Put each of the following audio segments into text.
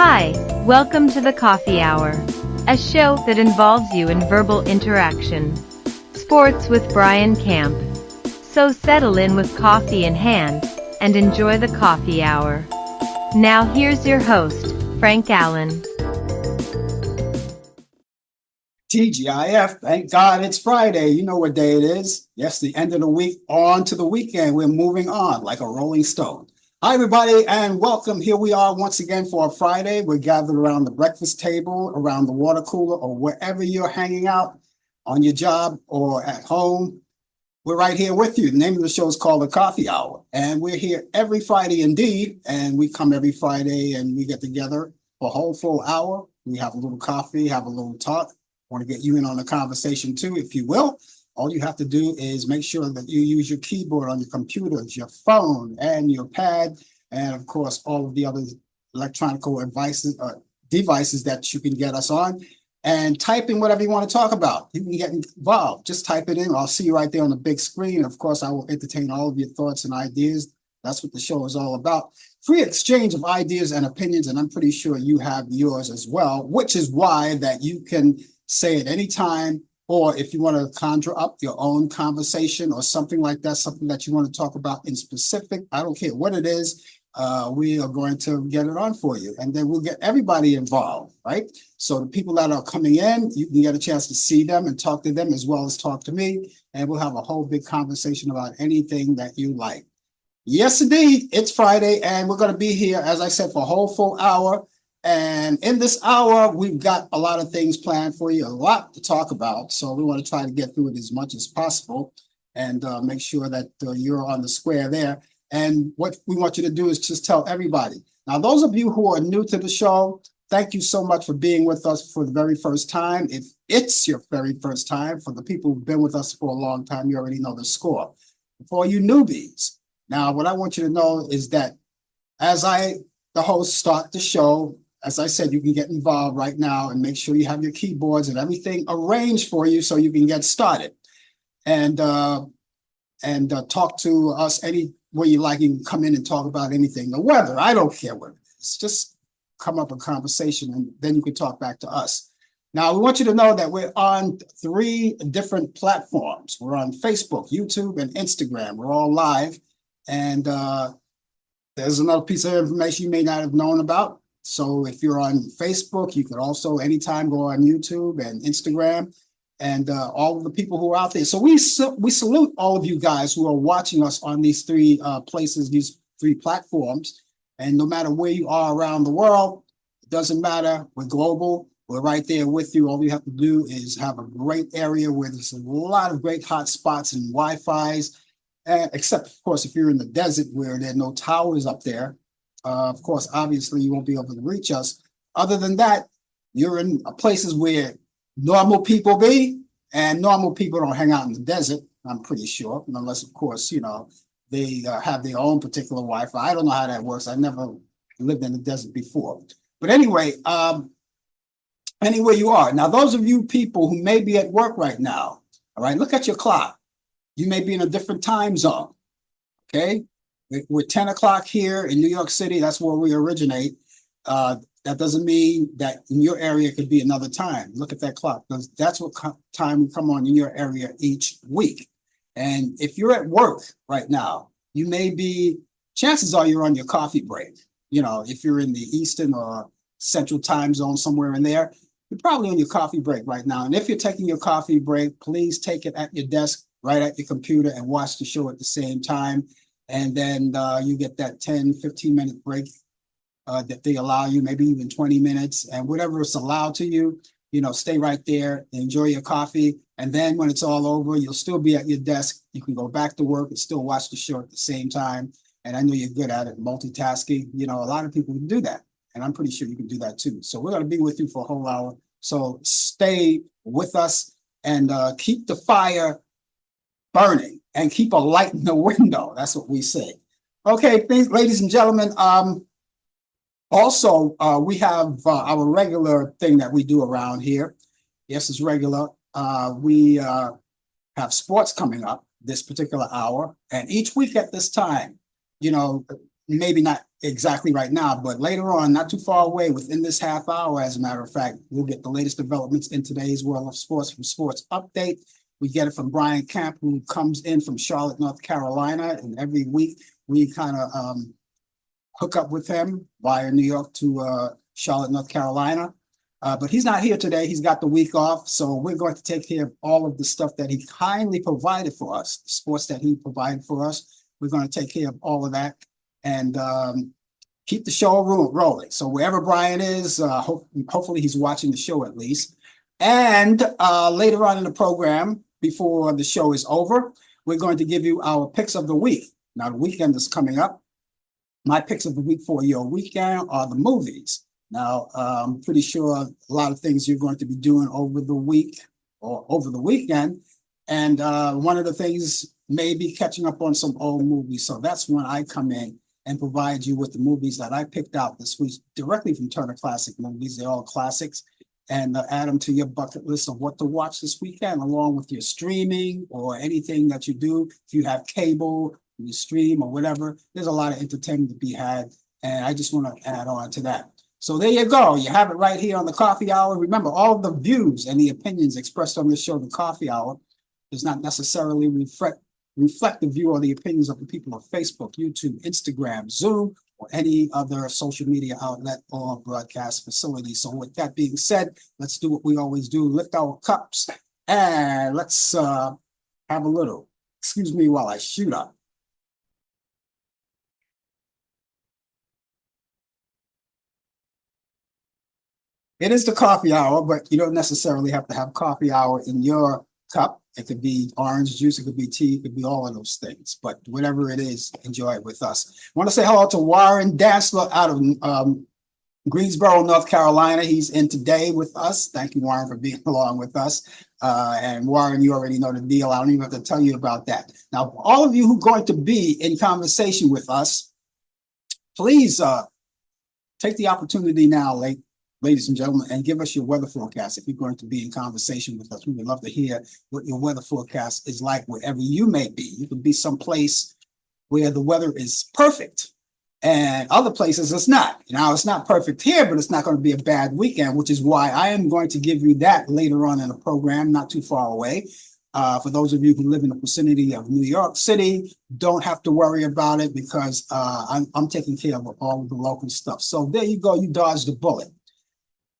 Hi, welcome to the Coffee Hour, a show that involves you in verbal interaction. Sports with Brian Camp. So settle in with coffee in hand and enjoy the Coffee Hour. Now here's your host, Frank Allan. TGIF, thank God it's Friday. You know what day it is. Yes, the end of the week, on to the weekend. We're moving on like a rolling stone. Hi, everybody, and welcome. Here we are once again for a Friday. We're gathered around the breakfast table, around the water cooler, or wherever you're hanging out, on your job or at home. We're right here with you. The name of the show is called The Coffee Hour, and we're here every Friday indeed, and we come every Friday and we get together for a whole full hour. We have a little coffee, have a little talk. I want to get you in on the conversation too, if you will. All you have to do is make sure that you use your keyboard on your computers, your phone, and your pad, and of course, all of the other electronic devices that you can get us on, and type in whatever you want to talk about. You can get involved. Just type it in. I'll see you right there on the big screen. Of course, I will entertain all of your thoughts and ideas. That's what the show is all about. Free exchange of ideas and opinions, and I'm pretty sure you have yours as well, which is why that you can say at any time, or if you want to conjure up your own conversation or something like that, something that you want to talk about in specific, I don't care what it is, we are going to get it on for you. And then we'll get everybody involved, right? So the people that are coming in, you can get a chance to see them and talk to them as well as talk to me. And we'll have a whole big conversation about anything that you like. Yes, indeed, it's Friday, and we're going to be here, as I said, for a whole full hour. And in this hour, we've got a lot of things planned for you, a lot to talk about. So we want to try to get through it as much as possible and make sure that you're on the square there. And what we want you to do is just tell everybody. Now, those of you who are new to the show, thank you so much for being with us for the very first time. If it's your very first time, for the people who've been with us for a long time, you already know the score. For you newbies, now what I want you to know is that as the host, start the show, as I said, you can get involved right now and make sure you have your keyboards and everything arranged for you so you can get started. And talk to us any way you like. You can come in and talk about anything. The weather, I don't care what it is. Just come up with a conversation and then you can talk back to us. Now, we want you to know that we're on 3 different platforms. We're on Facebook, YouTube, and Instagram. We're all live. And there's another piece of information you may not have known about. So if you're on Facebook, you could also anytime go on YouTube and Instagram and all of the people who are out there. So we salute all of you guys who are watching us on these 3 places, these 3 platforms. And no matter where you are around the world, it doesn't matter. We're global. We're right there with you. All you have to do is have a great area where there's a lot of great hot spots and Wi-Fi's, except, of course, if you're in the desert where there are no towers up there. Of course, obviously, you won't be able to reach us. Other than that, you're in places where normal people be, and normal people don't hang out in the desert, I'm pretty sure, unless, of course, they have their own particular Wi-Fi. I don't know how that works. I never lived in the desert before. But anyway, anywhere you are. Now, those of you people who may be at work right now, all right, look at your clock. You may be in a different time zone, okay? We're 10 o'clock here in New York City. That's where we originate. That doesn't mean that in your area could be another time. Look at that clock. That's what time we come on in your area each week. And if you're at work right now, you may be, chances are you're on your coffee break. If you're in the Eastern or Central time zone, somewhere in there, you're probably on your coffee break right now. And if you're taking your coffee break, please take it at your desk, right at your computer, and watch the show at the same time. And then you get that 10, 15-minute break that they allow you, maybe even 20 minutes, and whatever is allowed to you, stay right there, enjoy your coffee. And then when it's all over, you'll still be at your desk. You can go back to work and still watch the show at the same time. And I know you're good at it, multitasking. A lot of people can do that. And I'm pretty sure you can do that too. So we're going to be with you for a whole hour. So stay with us and keep the fire burning and keep a light in the window. That's what we say. Okay, ladies and gentlemen. Also, we have our regular thing that we do around here. Yes, it's regular. We have sports coming up this particular hour. And each week at this time, maybe not exactly right now, but later on, not too far away, within this half hour, as a matter of fact, we'll get the latest developments in today's world of sports from Sports Update. We get it from Brian Camp, who comes in from Charlotte, North Carolina, and every week we kind of hook up with him via New York to Charlotte, North Carolina. But he's not here today. He's got the week off. So we're going to take care of all of the stuff that he kindly provided for us, the sports that he provided for us. We're going to take care of all of that and keep the show rolling. So wherever Brian is, hopefully he's watching the show at least. And later on in the program, before the show is over, we're going to give you our picks of the week. Now, the weekend is coming up. My picks of the week for your weekend are the movies. Now, I'm pretty sure a lot of things you're going to be doing over the week or over the weekend. And one of the things may be catching up on some old movies. So that's when I come in and provide you with the movies that I picked out this week directly from Turner Classic Movies. They're all classics. And add them to your bucket list of what to watch this weekend, along with your streaming or anything that you do. If you have cable, you stream or whatever, there's a lot of entertainment to be had. And I just want to add on to that. So there you go. You have it right here on the Coffee Hour. Remember, all of the views and the opinions expressed on this show, the Coffee Hour, does not necessarily reflect the view or the opinions of the people of Facebook, YouTube, Instagram, Zoom, or any other social media outlet or broadcast facility. So with that being said, let's do what we always do, lift our cups, and let's have a little. Excuse me while I shoot up. It is the coffee hour, but you don't necessarily have to have coffee hour in your cup. It could be orange juice, it could be tea, it could be all of those things. But whatever it is, enjoy it with us. I want to say hello to Warren Dansler out of Greensboro, North Carolina. He's in today with us. Thank you, Warren, for being along with us. And Warren, you already know the deal. I don't even have to tell you about that. Now, all of you who are going to be in conversation with us, please take the opportunity now, ladies and gentlemen, and give us your weather forecast. If you're going to be in conversation with us, we would love to hear what your weather forecast is like wherever you may be. You could be someplace where the weather is perfect and other places it's not. Now, it's not perfect here, but it's not going to be a bad weekend, which is why I am going to give you that later on in the program, not too far away. For those of you who live in the vicinity of New York City, don't have to worry about it because I'm taking care of all of the local stuff. So there you go. You dodged a bullet.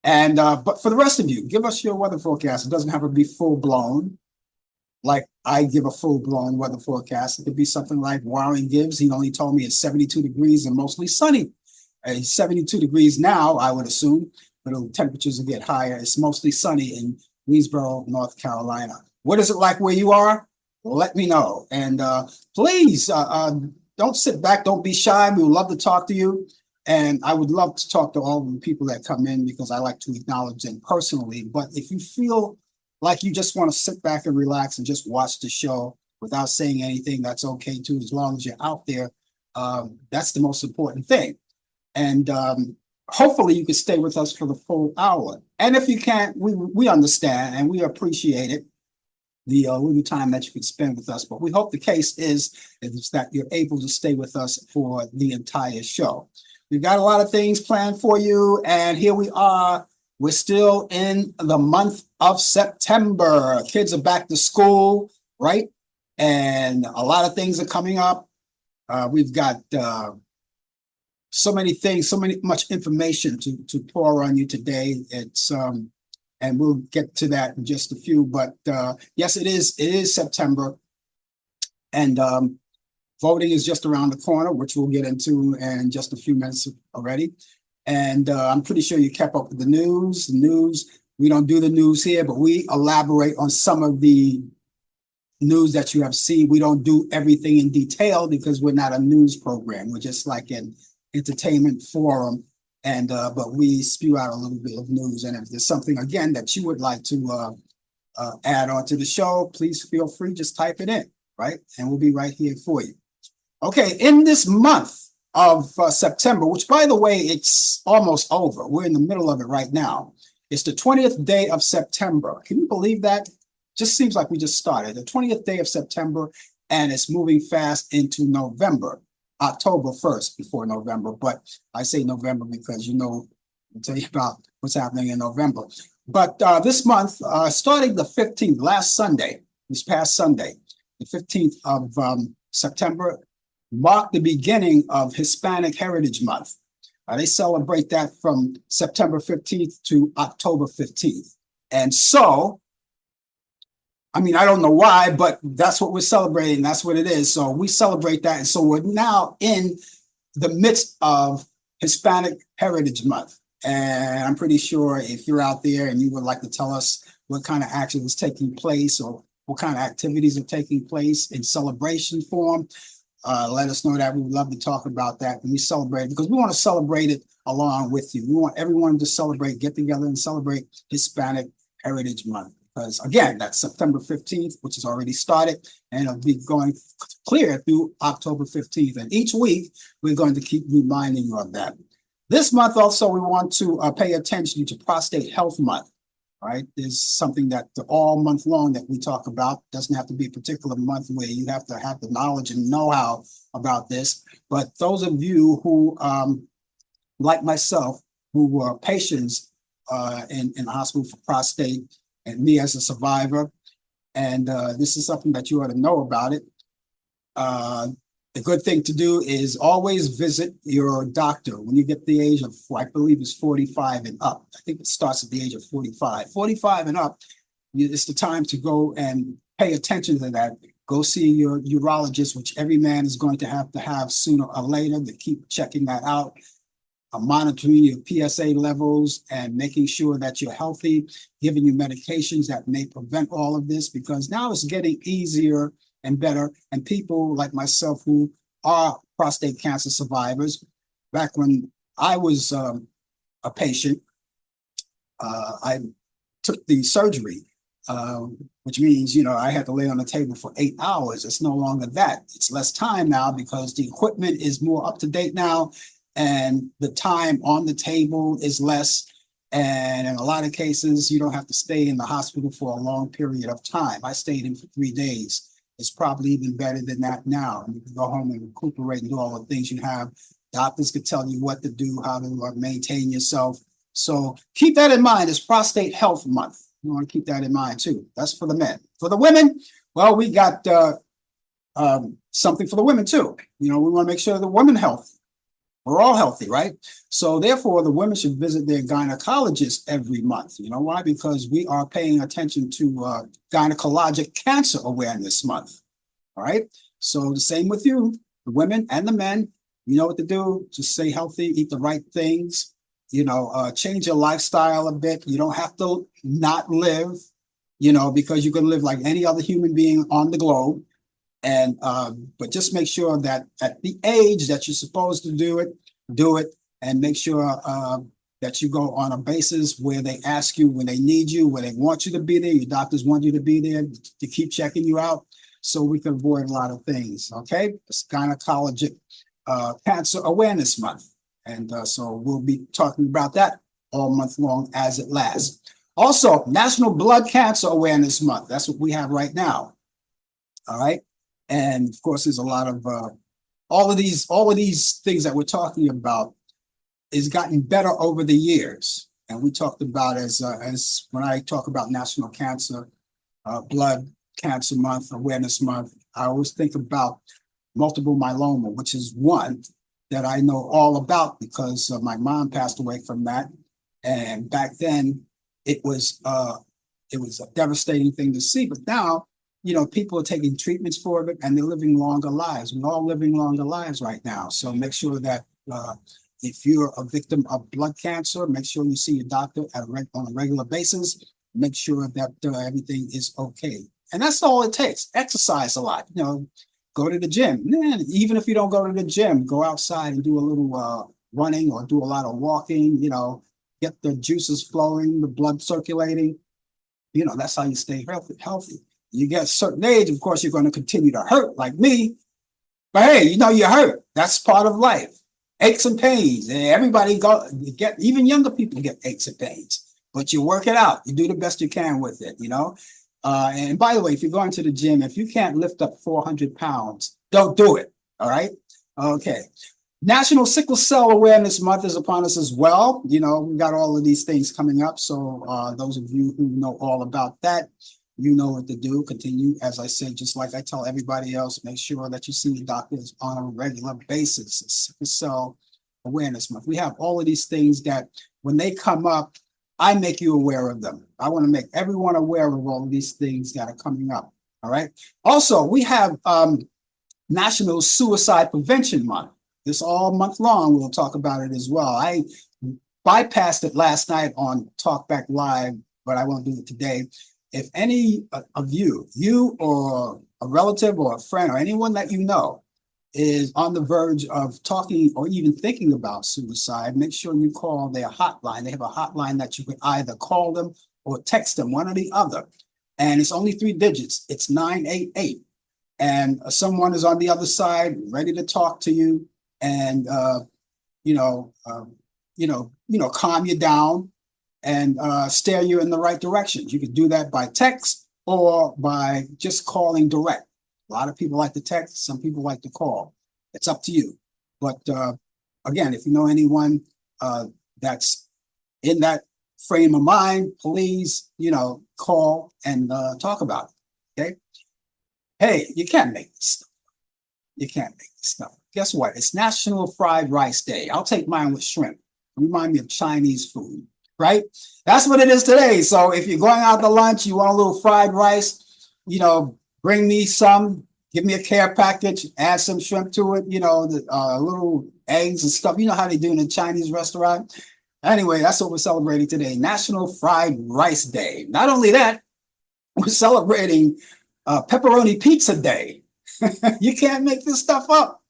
And but for the rest of you, give us your weather forecast. It doesn't have to be full blown, like I give a full blown weather forecast. It could be something like Warren gives. He only told me it's 72 degrees and mostly sunny. It's 72 degrees now, I would assume, but the temperatures will get higher. It's mostly sunny in Greensboro, North Carolina. What is it like where you are? Let me know. And please don't sit back. Don't be shy. We would love to talk to you. And I would love to talk to all of the people that come in because I like to acknowledge them personally. But if you feel like you just want to sit back and relax and just watch the show without saying anything, that's okay too, as long as you're out there. That's the most important thing. And hopefully you can stay with us for the full hour. And if you can't, we understand and we appreciate it, the little time that you can spend with us. But we hope the case is that you're able to stay with us for the entire show. We've got a lot of things planned for you, and here we are. We're still in the month of September. Kids are back to school, right? And a lot of things are coming up. We've got so many things, much information to pour on you today. It's and we'll get to that in just a few. But yes, it is September, and voting is just around the corner, which we'll get into in just a few minutes already. And I'm pretty sure you kept up with the news. We don't do the news here, but we elaborate on some of the news that you have seen. We don't do everything in detail because we're not a news program. We're just like an entertainment forum. And but we spew out a little bit of news. And if there's something, again, that you would like to add on to the show, please feel free, just type it in, right? And we'll be right here for you. Okay, in this month of September, which, by the way, it's almost over. We're in the middle of it right now. It's the 20th day of September. Can you believe that? Just seems like we just started. The 20th day of September, and it's moving fast into November. October 1st before November, but I say November because I'll tell you about what's happening in November. But this month, starting the 15th, this past Sunday, the 15th of September, marked the beginning of Hispanic Heritage Month. They celebrate that from September 15th to October 15th. And so, I don't know why, but that's what we're celebrating. That's what it is. So we celebrate that. And so we're now in the midst of Hispanic Heritage Month. And I'm pretty sure if you're out there and you would like to tell us what kind of action is taking place or what kind of activities are taking place in celebration form, let us know that. We would love to talk about that when we celebrate, because we want to celebrate it along with you. We want everyone to celebrate, get together and celebrate Hispanic Heritage Month. Because again, that's September 15th, which has already started, and it'll be going clear through October 15th. And each week, we're going to keep reminding you of that. This month also, we want to pay attention to Prostate Health Month. All right, there's something that all month long that we talk about. Doesn't have to be a particular month where you have to have the knowledge and know-how about this. But those of you who, like myself, who were patients in the hospital for prostate, and me as a survivor, and this is something that you ought to know about it. The good thing to do is always visit your doctor when you get the age of, I believe it's 45 and up. I think it starts at the age of 45. 45 and up, it's the time to go and pay attention to that. Go see your urologist, which every man is going to have sooner or later, to keep checking that out. Monitoring your PSA levels and making sure that you're healthy, giving you medications that may prevent all of this, because now it's getting easier and better. And people like myself who are prostate cancer survivors, back when I was a patient, I took the surgery, which means, I had to lay on the table for 8 hours. It's no longer that. It's less time now because the equipment is more up to date now. And the time on the table is less. And in a lot of cases, you don't have to stay in the hospital for a long period of time. I stayed in for 3 days. It's probably even better than that now. You can go home and recuperate and do all the things you have. Doctors can tell you what to do, how to maintain yourself. So keep that in mind. It's Prostate Health Month. You want to keep that in mind too. That's for the men. For the women, well, we got something for the women too. We want to make sure the women healthy. We're all healthy, right? So therefore, the women should visit their gynecologist every month. You know why? Because we are paying attention to gynecologic cancer awareness month. All right. So the same with you, the women and the men. You know what to do. Just stay healthy, eat the right things. Change your lifestyle a bit. You don't have to not live, because you can live like any other human being on the globe. And but just make sure that at the age that you're supposed to do it, and make sure that you go on a basis where they ask you, when they need you, where they want you to be there. Your doctors want you to be there to keep checking you out, so we can avoid a lot of things. Okay, it's Gynecologic Cancer Awareness Month, and so we'll be talking about that all month long as it lasts. Also, National Blood Cancer Awareness Month. That's what we have right now. All right. And of course, there's a lot of all of these things that we're talking about is gotten better over the years. And we talked about as when I talk about National Cancer Blood Cancer Month, Awareness Month, I always think about multiple myeloma, which is one that I know all about because my mom passed away from that. And back then, it was a devastating thing to see. But now, people are taking treatments for it and they're living longer lives. We're all living longer lives right now. So make sure that if you're a victim of blood cancer, make sure you see your doctor on a regular basis. Make sure that everything is okay. And that's all it takes. Exercise a lot. Go to the gym. Even if you don't go to the gym, go outside and do a little running or do a lot of walking. Get the juices flowing, the blood circulating. That's how you stay healthy. You get a certain age, of course, you're going to continue to hurt like me. But hey, you hurt. That's part of life. Aches and pains. Everybody even younger people get aches and pains. But you work it out. You do the best you can with it, And by the way, if you're going to the gym, if you can't lift up 400 pounds, don't do it. All right. Okay. National Sickle Cell Awareness Month is upon us as well. You know, we got all of these things coming up. So those of you who know all about that, you know what to do. Continue, as I said, just like I tell everybody else, make sure that you see the doctors on a regular basis. It's Sickle Cell Awareness Month. We have all of these things that when they come up, I make you aware of them. I want to make everyone aware of all of these things that are coming up. All right. Also, we have National Suicide Prevention Month. This all month long, we'll talk about it as well. I bypassed it last night on Talkback Live, but I won't do it today. If any of you or a relative or a friend or anyone that you know is on the verge of talking or even thinking about suicide, make sure you call their hotline. They have a hotline that you can either call them or text them, one or the other. And it's only 3 digits. It's 988. And someone is on the other side ready to talk to you and calm you down and steer you in the right direction. You can do that by text or by just calling direct. A lot of people like to text, some people like to call. It's up to you. But again, if you know anyone that's in that frame of mind, please, call and talk about it. Okay. Hey, you can't make this stuff. You can't make this stuff. Guess what? It's National Fried Rice Day. I'll take mine with shrimp. Remind me of Chinese food, right? That's what it is today. So if you're going out to lunch, you want a little fried rice, bring me some, give me a care package, add some shrimp to it, little eggs and stuff. You know how they do in a Chinese restaurant? Anyway, that's what we're celebrating today, National Fried Rice Day. Not only that, we're celebrating Pepperoni Pizza Day. You can't make this stuff up.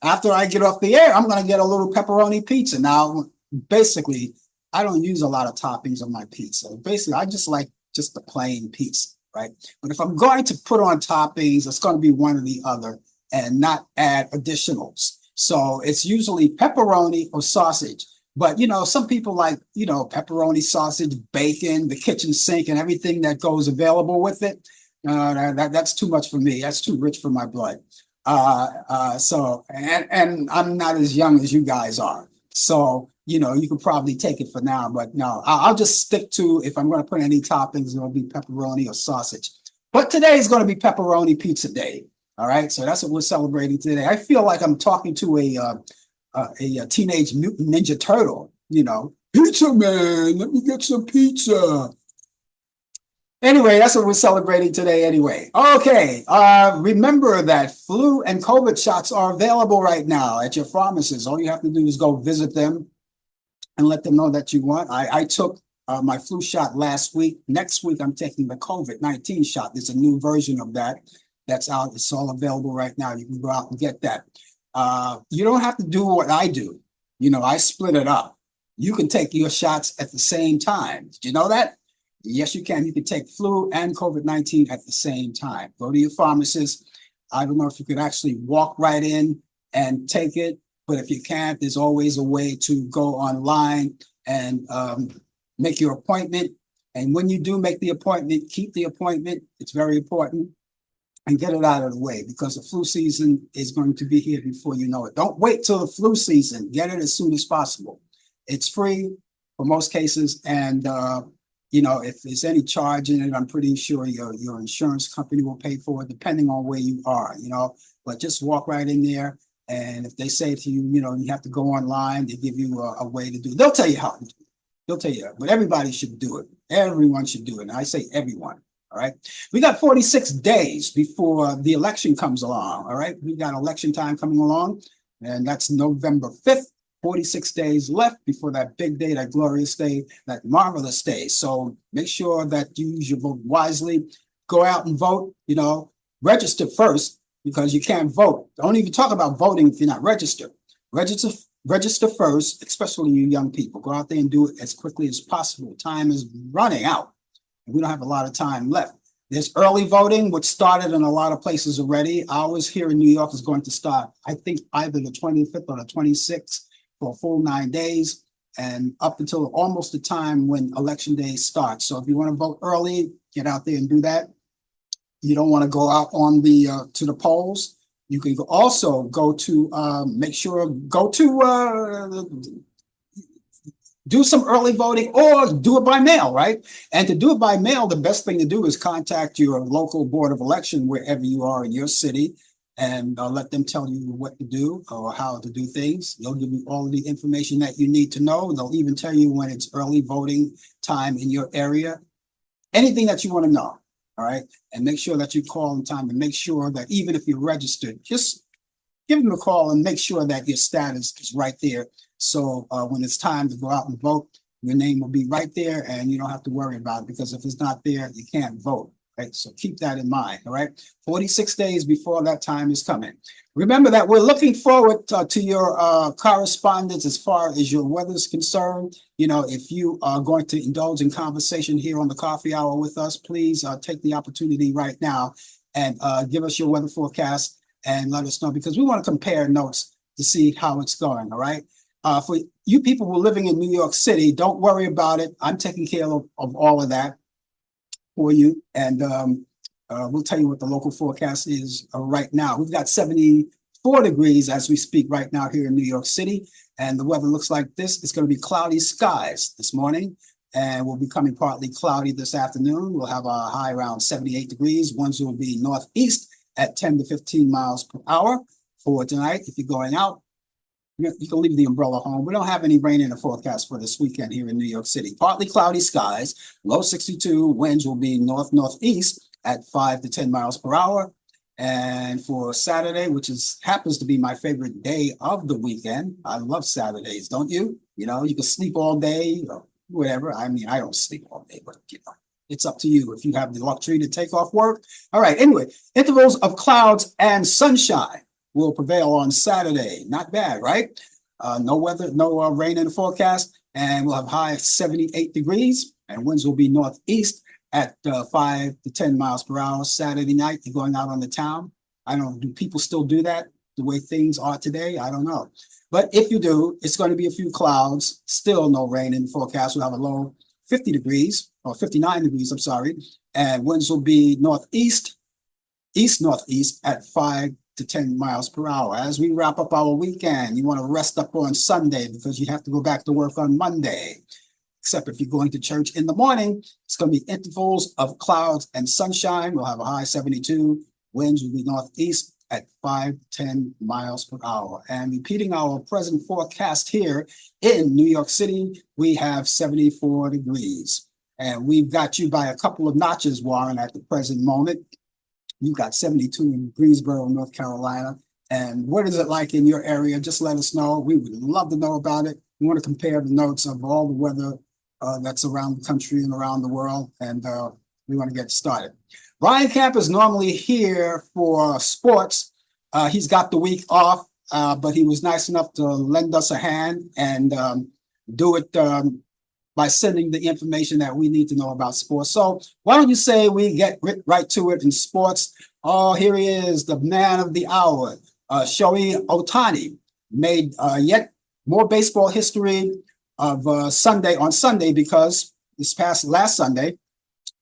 After I get off the air, I'm going to get a little pepperoni pizza. Now, basically, I don't use a lot of toppings on my pizza. Basically, I just like just the plain pizza, right? But if I'm going to put on toppings, it's going to be one or the other and not add additionals. So it's usually pepperoni or sausage. But, some people like, pepperoni, sausage, bacon, the kitchen sink, and everything that goes available with it. That's too much for me. That's too rich for my blood. And I'm not as young as you guys are. So, you could probably take it for now, but no, I'll just stick to, if I'm going to put any toppings, it'll be pepperoni or sausage. But today is going to be Pepperoni Pizza Day. All right. So that's what we're celebrating today. I feel like I'm talking to a Teenage Mutant Ninja Turtle, pizza man, let me get some pizza. Anyway, that's what we're celebrating today anyway. Okay, remember that flu and COVID shots are available right now at your pharmacies. All you have to do is go visit them and let them know that you want. I took my flu shot last week. Next week, I'm taking the COVID-19 shot. There's a new version of that that's out. It's all available right now. You can go out and get that. You don't have to do what I do. I split it up. You can take your shots at the same time. Did you know that? Yes, you can. You can take flu and COVID-19 at the same time. Go to your pharmacist. I don't know if you could actually walk right in and take it, but if you can't, there's always a way to go online and make your appointment. And when you do make the appointment, keep the appointment. It's very important. And get it out of the way because the flu season is going to be here before you know it. Don't wait till the flu season. Get it as soon as possible. It's free for most cases. And, if there's any charge in it, I'm pretty sure your insurance company will pay for it, depending on where you are, but just walk right in there. And if they say to you, you have to go online, they give you a way to do it. They'll tell you how to do it. They'll tell you that, but everybody should do it. Everyone should do it. And I say everyone. All right. We got 46 days before the election comes along. All right. We got election time coming along, and that's November 5th. 46 days left before that big day, that glorious day, that marvelous day. So make sure that you use your vote wisely. Go out and vote, register first because you can't vote. Don't even talk about voting if you're not registered. Register first, especially you young people. Go out there and do it as quickly as possible. Time is running out. We don't have a lot of time left. There's early voting, which started in a lot of places already. Ours here in New York is going to start, I think, either the 25th or the 26th. For a full 9 days and up until almost the time when election day starts. So if you want to vote early, get out there and do that. You don't want to go out on to the polls. You can also go to do some early voting or do it by mail, right? And to do it by mail, the best thing to do is contact your local board of election wherever you are in your city and let them tell you what to do or how to do things. They'll give you all of the information that you need to know. They'll even tell you when it's early voting time in your area, anything that you want to know. All right. And make sure that you call in time and make sure that even if you're registered, just give them a call and make sure that your status is right there. So when it's time to go out and vote, your name will be right there and you don't have to worry about it, because if it's not there, you can't vote. Right? So keep that in mind. All right. 46 days before that time is coming. Remember that we're looking forward to your correspondence as far as your weather is concerned. You know, if you are going to indulge in conversation here on the coffee hour with us, please take the opportunity right now and give us your weather forecast and let us know, because we want to compare notes to see how it's going. All right. For you people who are living in New York City, don't worry about it. I'm taking care of all of that for you. And we'll tell you what the local forecast is right now. We've got 74 degrees as we speak right now here in New York City. And the weather looks like this. It's going to be cloudy skies this morning and will be becoming partly cloudy this afternoon. We'll have a high around 78 degrees. Winds will be northeast at 10 to 15 miles per hour. For tonight, if you're going out, you can leave the umbrella home. We don't have any rain in the forecast for this weekend here in New York City. Partly cloudy skies, low 62, winds will be northeast at 5 to 10 miles per hour. And for Saturday, which happens to be my favorite day of the weekend, I love Saturdays, don't you? You know, you can sleep all day or whatever. I mean, I don't sleep all day, but you know, it's up to you if you have the luxury to take off work. All right, anyway, intervals of clouds and sunshine will prevail on Saturday. Not bad, right? No weather, no rain in the forecast, and we'll have high 78 degrees, and winds will be northeast at 5 to 10 miles per hour. Saturday night, you're going out on the town. I don't know, do people still do that the way things are today? I don't know. But if you do, it's going to be a few clouds, still no rain in the forecast. We'll have a low 50 degrees, or 59 degrees, I'm sorry, and winds will be northeast, east-northeast at 5 to 10 miles per hour. As we wrap up our weekend, you want to rest up on Sunday because you have to go back to work on Monday. Except if you're going to church in the morning, it's going to be intervals of clouds and sunshine. We'll have a high 72. Winds will be northeast at 5 to 10 miles per hour. And repeating our present forecast here in New York City, we have 74 degrees. And we've got you by a couple of notches, Warren, at the present moment. You've got 72 in Greensboro, North Carolina. And what is it like in your area? Just let us know. We would love to know about it. We want to compare the notes of all the weather that's around the country and around the world. And we want to get started. Brian Camp is normally here for sports. He's got the week off, but he was nice enough to lend us a hand and do it by sending the information that we need to know about sports. So why don't you say we get right to it in sports? Oh, here he is, the man of the hour. Shohei Ohtani made yet more baseball history of Sunday because last Sunday,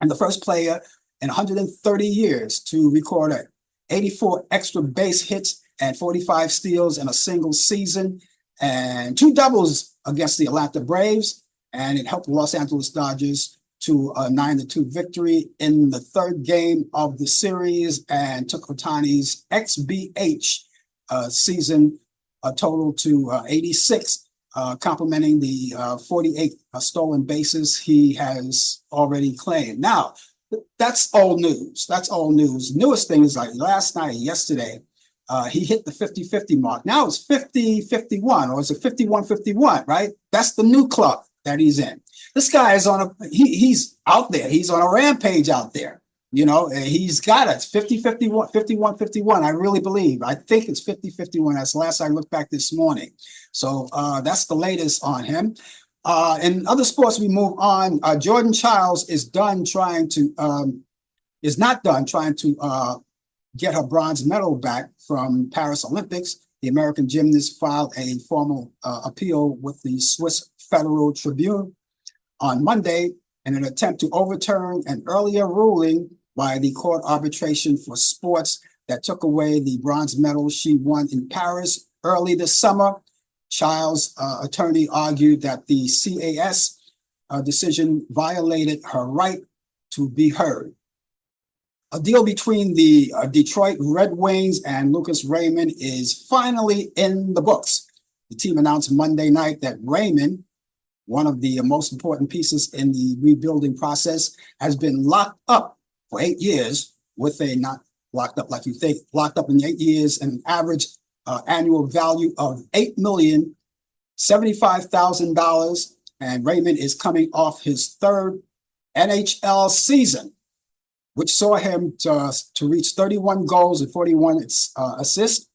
and the first player in 130 years to record 84 extra base hits and 45 steals in a single season and 2 doubles against the Atlanta Braves. And it helped the Los Angeles Dodgers to a 9-2 victory in the third game of the series and took Ohtani's XBH season total to 86, complementing the 48 stolen bases he has already claimed. Now, that's old news. That's old news. Newest thing is like yesterday, he hit the 50-50 mark. Now it's 50-51, or is it 51-51, right? That's the new club that he's in. This guy is he's out there. He's on a rampage out there. You know, he's got it. 50-51, 51-51. I really believe. I think it's 50-51. That's the last I looked back this morning. So that's the latest on him. In other sports, we move on. Jordan Childs is not done trying to get her bronze medal back from Paris Olympics. The American gymnast filed a formal appeal with the Swiss Federal Tribune on Monday in an attempt to overturn an earlier ruling by the Court Arbitration for Sports that took away the bronze medal she won in Paris early this summer. Child's attorney argued that the CAS decision violated her right to be heard. A deal between the Detroit Red Wings and Lucas Raymond is finally in the books. The team announced Monday night that Raymond, one of the most important pieces in the rebuilding process, has been locked up for 8 years with a not locked up like you think, locked up in 8 years, and an average annual value of $8,075,000. And Raymond is coming off his third NHL season, which saw him to reach 31 goals and 41 assists.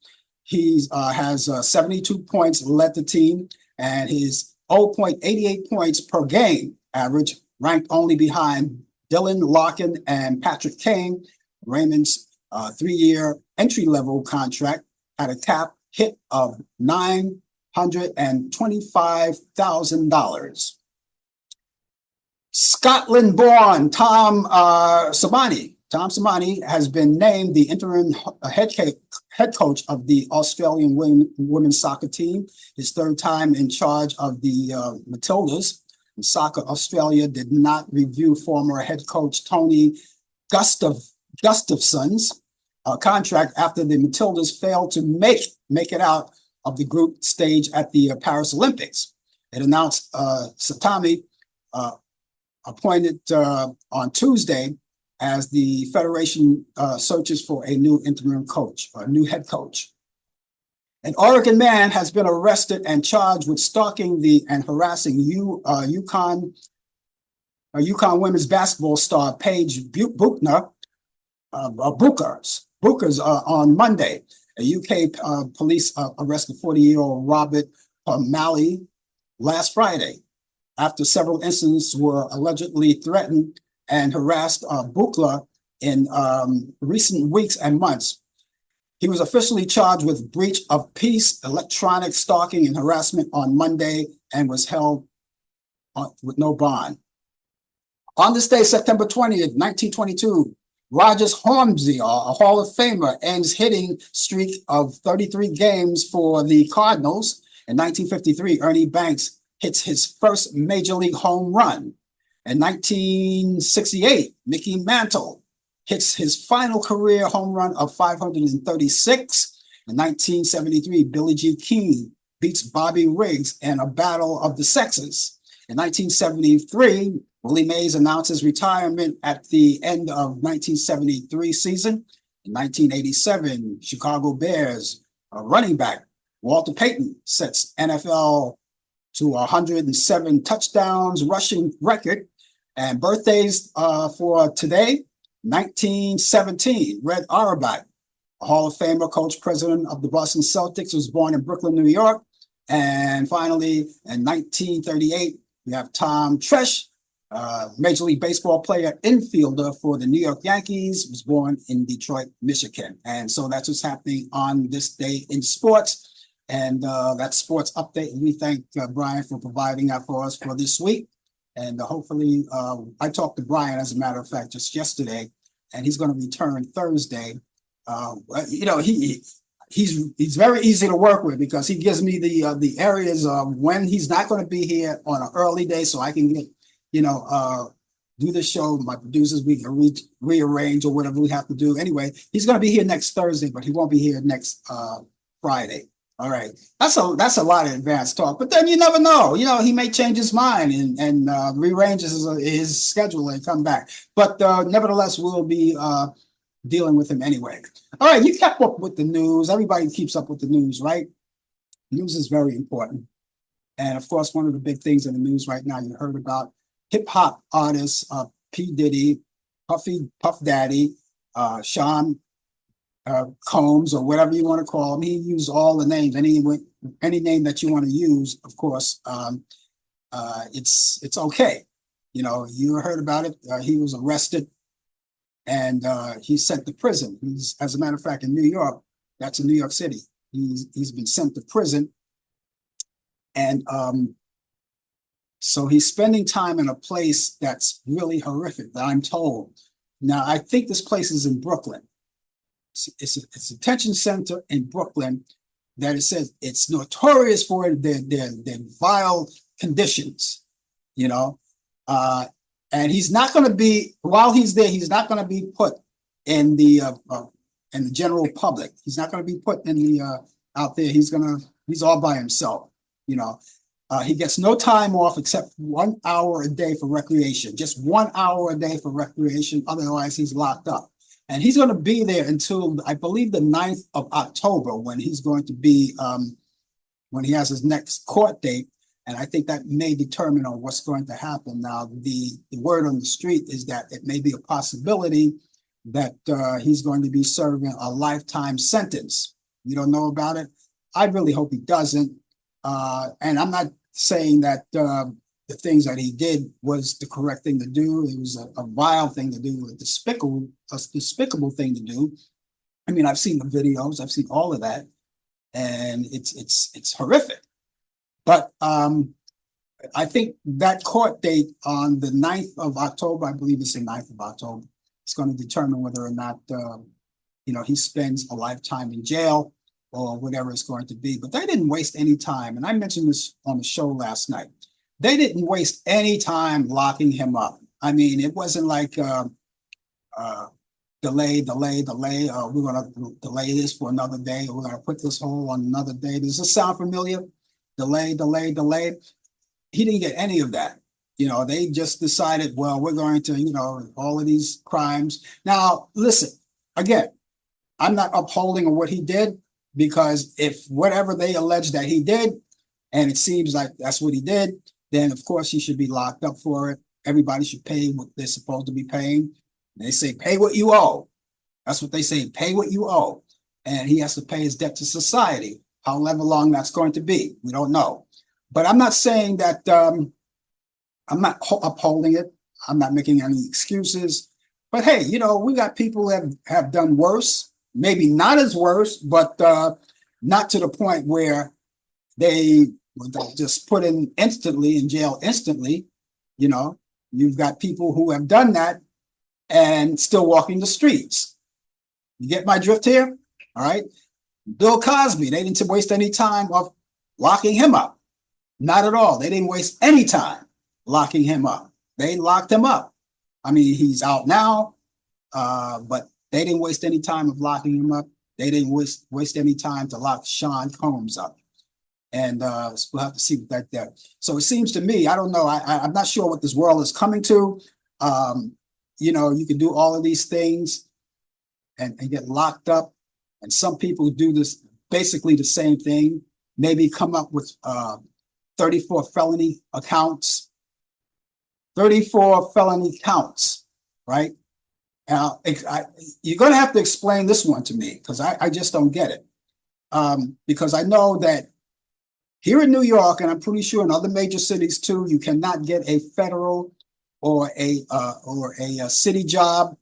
He has 72 points, led the team, and his 0.88 points per game average, ranked only behind Dylan Larkin and Patrick Kane. Raymond's 3-year entry-level contract had a cap hit of $925,000. Scotland-born Tom Samani has been named the interim head coach of the Australian women's soccer team, his third time in charge of the Matildas. Soccer Australia did not review former head coach Tony Gustafson's contract after the Matildas failed to make it out of the group stage at the Paris Olympics. It announced Satami appointed on Tuesday as the federation searches for a new interim coach, a new head coach. An Oregon man has been arrested and charged with stalking and harassing UConn women's basketball star Paige Buchers on Monday. A UK police arrested 40-year-old Robert Malley last Friday after several incidents were allegedly threatened and harassed Buchler in recent weeks and months. He was officially charged with breach of peace, electronic stalking, and harassment on Monday and was held with no bond. On this day, September 20th, 1922, Rogers Hornsby, a Hall of Famer, ends hitting streak of 33 games for the Cardinals. In 1953, Ernie Banks hits his first major league home run. In 1968, Mickey Mantle hits his final career home run of 536. In 1973, Billie Jean King beats Bobby Riggs in a battle of the sexes. In 1973, Willie Mays announces retirement at the end of 1973 season. In 1987, Chicago Bears running back Walter Payton sets NFL to 107 touchdowns rushing record. And birthdays for today, 1917, Red Auerbach, a Hall of Famer, coach, president of the Boston Celtics, was born in Brooklyn, New York. And finally, in 1938, we have Tom Tresh, Major League Baseball player, infielder for the New York Yankees, was born in Detroit, Michigan. And so that's what's happening on this day in sports. And that's sports update. And we thank Brian for providing that for us for this week. And hopefully, I talked to Brian, as a matter of fact, just yesterday, and he's going to return Thursday. He's very easy to work with because he gives me the areas of when he's not going to be here on an early day, so I can get do the show. My producers, we can rearrange or whatever we have to do. Anyway, he's going to be here next Thursday, but he won't be here next Friday. All right, that's a lot of advanced talk, but then you never know. He may change his mind and rearrange his schedule and come back. But nevertheless, we'll be dealing with him anyway. All right, you kept up with the news. Everybody keeps up with the news, right? News is very important. And of course, one of the big things in the news right now, you heard about hip hop artists, P. Diddy, Puff Daddy, Sean Combs, or whatever you want to call him. He used all the names, any name that you want to use. Of course, it's okay. You heard about it. He was arrested and he's sent to prison. He's, as a matter of fact, in New York. That's in New York City. He's been sent to prison, and so he's spending time in a place that's really horrific, that I'm told. Now, I think this place is in Brooklyn. It's a detention center in Brooklyn that it says it's notorious for their vile conditions, you know. And he's not going to be, while he's there, he's not going to be put in the general public. He's not going to be put in the out there. He's all by himself, you know. He gets no time off except 1 hour a day for recreation, just 1 hour a day for recreation. Otherwise, he's locked up. And he's going to be there until, I believe, the 9th of October, when he's going to be, when he has his next court date. And I think that may determine on what's going to happen. Now, the word on the street is that it may be a possibility that he's going to be serving a lifetime sentence. You don't know about it? I really hope he doesn't. And I'm not saying that the things that he did was the correct thing to do. It was a vile thing to do, a despicable thing to do. I mean, I've seen the videos, I've seen all of that, and it's horrific. But I think that court date on the 9th of October, I believe it's the 9th of October, it's going to determine whether or not he spends a lifetime in jail or whatever it's going to be. But they didn't waste any time. And I mentioned this on the show last night. They didn't waste any time locking him up. I mean, it wasn't like delay. We're going to delay this for another day. Or we're going to put this hold on another day. Does this sound familiar? Delay. He didn't get any of that. They just decided, well, we're going to, all of these crimes. Now, listen, again, I'm not upholding what he did, because if whatever they allege that he did, and it seems like that's what he did, then of course he should be locked up for it. Everybody should pay what they're supposed to be paying. They say, pay what you owe. That's what they say, pay what you owe. And he has to pay his debt to society, however long that's going to be. We don't know. But I'm not saying that, I'm not upholding it. I'm not making any excuses. But hey, we got people that have done worse. Maybe not as worse, but not to the point where they were just put in jail instantly. You've got people who have done that and still walking the streets. You get my drift here? All right. Bill Cosby, they didn't waste any time of locking him up. Not at all. They didn't waste any time locking him up. They locked him up. I mean, he's out now, but they didn't waste any time of locking him up. They didn't waste any time to lock Sean Combs up. And we'll have to see what that does. So it seems to me, I don't know, I'm not sure what this world is coming to. You can do all of these things and get locked up. And some people do this, basically the same thing, maybe come up with 34 felony counts, right? Now, you're going to have to explain this one to me, because I just don't get it. Because I know that here in New York, and I'm pretty sure in other major cities too, you cannot get a federal or a city job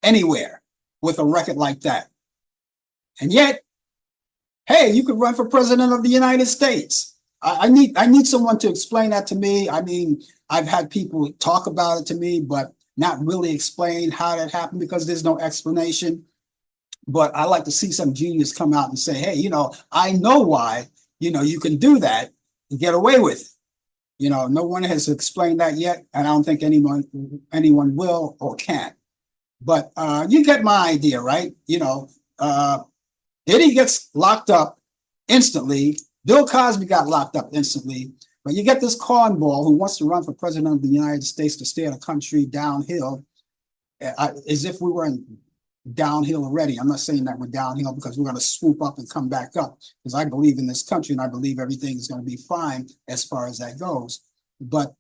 anywhere with a record like that. And yet, hey, you could run for president of the United States. I need someone to explain that to me. I mean, I've had people talk about it to me, but not really explain how that happened, because there's no explanation. But I like to see some genius come out and say, hey, I know why, you can do that and get away with it. No one has explained that yet, and I don't think anyone will or can. But you get my idea, right? Diddy gets locked up instantly. Bill Cosby got locked up instantly. But you get this cornball who wants to run for president of the United States to steer the country downhill, as if we were in downhill already. I'm not saying that we're downhill, because we're going to swoop up and come back up, because I believe in this country and I believe everything is going to be fine as far as that goes. But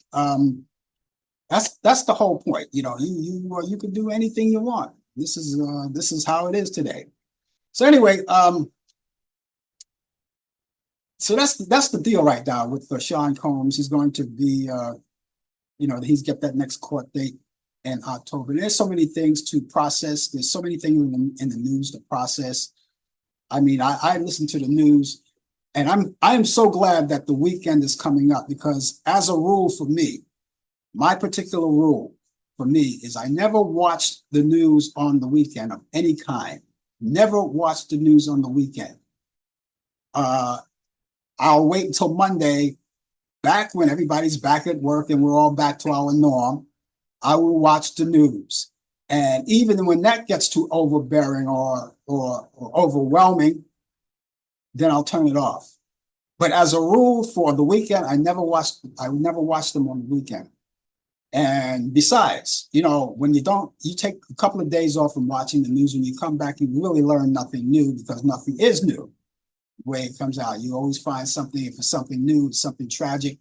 that's the whole point. You can do anything you want. This is how it is today. So anyway, so that's the deal right now with Sean Combs. He's going to be, he's got that next court date in October. And there's so many things to process. There's so many things in the news to process. I mean, I listen to the news, and I'm so glad that the weekend is coming up, because as a rule for me, my particular rule for me is I never watched the news on the weekend of any kind. never watch the news on the weekend. I'll wait until Monday, back when everybody's back at work and we're all back to our norm. I will watch the news. And even when that gets too overbearing or overwhelming, then I'll turn it off. But as a rule, for the weekend, I would never watch them on the weekend. And besides, when you take a couple of days off from watching the news, when you come back, you really learn nothing new, because nothing is new the way it comes out. You always find something. If it's something new, it's something tragic.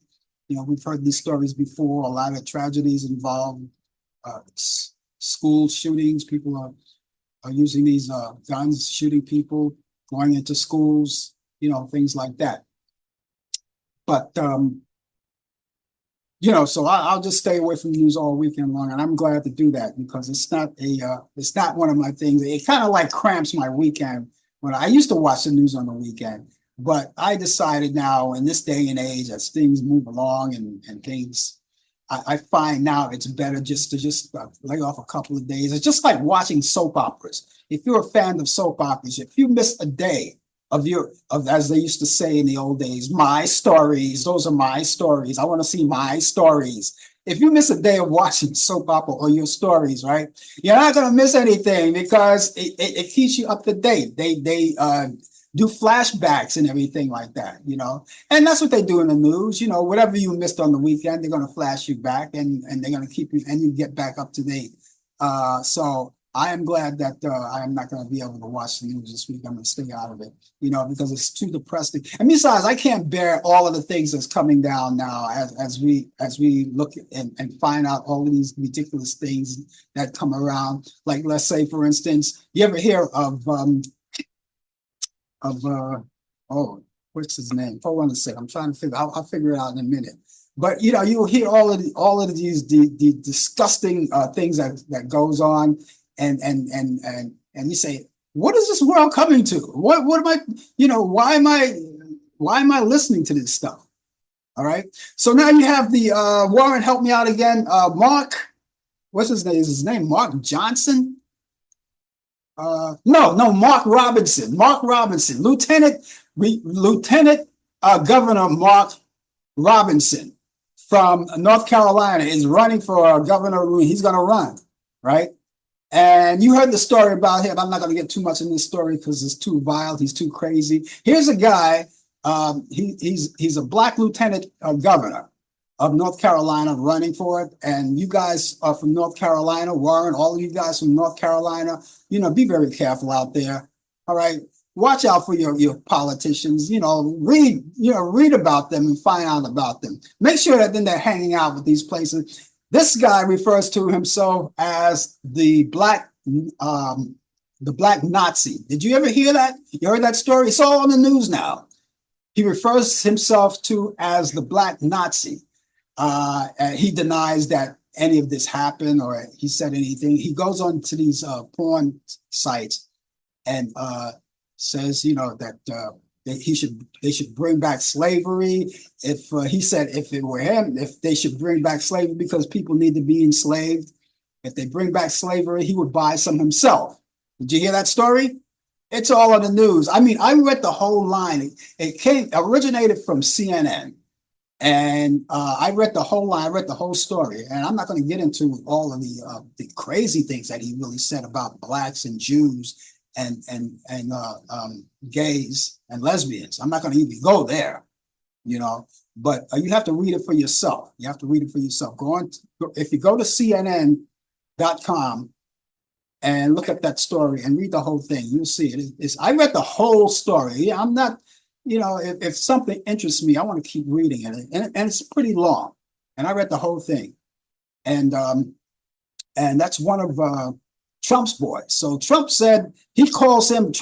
We've heard these stories before. A lot of tragedies involve school shootings. People are using these guns, shooting people, going into schools, things like that. But so I'll just stay away from the news all weekend long, and I'm glad to do that, because it's not one of my things. It kind of like cramps my weekend. When I used to watch the news on the weekend, but I decided now, in this day and age, as things move along and things, I find now it's better just to lay off a couple of days. It's just like watching soap operas. If you're a fan of soap operas, if you miss a day of as they used to say in the old days, my stories, those are my stories. I want to see my stories. If you miss a day of watching soap opera or your stories, right, you're not going to miss anything, because it keeps you up to date. They do flashbacks and everything like that, and that's what they do in the news. Whatever you missed on the weekend, they're going to flash you back, and they're going to keep you, and you get back up to date. So I am glad that I am not going to be able to watch the news this week. I'm going to stay out of it, because it's too depressing. And besides, I can't bear all of the things that's coming down now as we look and find out all of these ridiculous things that come around. Like, let's say, for instance, you ever hear of what's his name? Hold on a second. I'm trying to figure. I'll figure it out in a minute. But you'll hear all of these the disgusting things that goes on. And you say, what is this world coming to? What am I, why am I listening to this stuff? All right. So now you have the Warren, help me out again. Mark, what's his name? Is his name Mark Johnson? No, Mark Robinson. Mark Robinson, Lieutenant Governor Mark Robinson from North Carolina is running for governor. He's going to run, right? And you heard the story about him. I'm not going to get too much in this story because it's too vile. He's too crazy. Here's a guy. He's a black lieutenant governor of North Carolina running for it. And you guys are from North Carolina, Warren. All of you guys from North Carolina, be very careful out there. All right, watch out for your politicians. Read about them and find out about them. Make sure that then they're hanging out with these places. This guy refers to himself as the black Nazi. Did you ever hear that? You heard that story? It's all on the news now. He refers himself to as the black Nazi. And he denies that any of this happened or he said anything. He goes on to these porn sites and says, that they should bring back slavery. If he said, if it were him, if they should bring back slavery because people need to be enslaved, if they bring back slavery, he would buy some himself. Did you hear that story? It's all on the news. I mean, I read the whole line. It originated from CNN. And I read the whole line, I read the whole story. And I'm not going to get into all of the crazy things that he really said about blacks and Jews and gays and lesbians. I'm not going to even go there, but you have to read it for yourself. You have to read it for yourself. If you go to CNN.com and look at that story and read the whole thing, you'll see it. I read the whole story. I'm not, if something interests me, I want to keep reading it. And it's pretty long. And I read the whole thing. And that's one of Trump's boys. So Trump said, he calls him,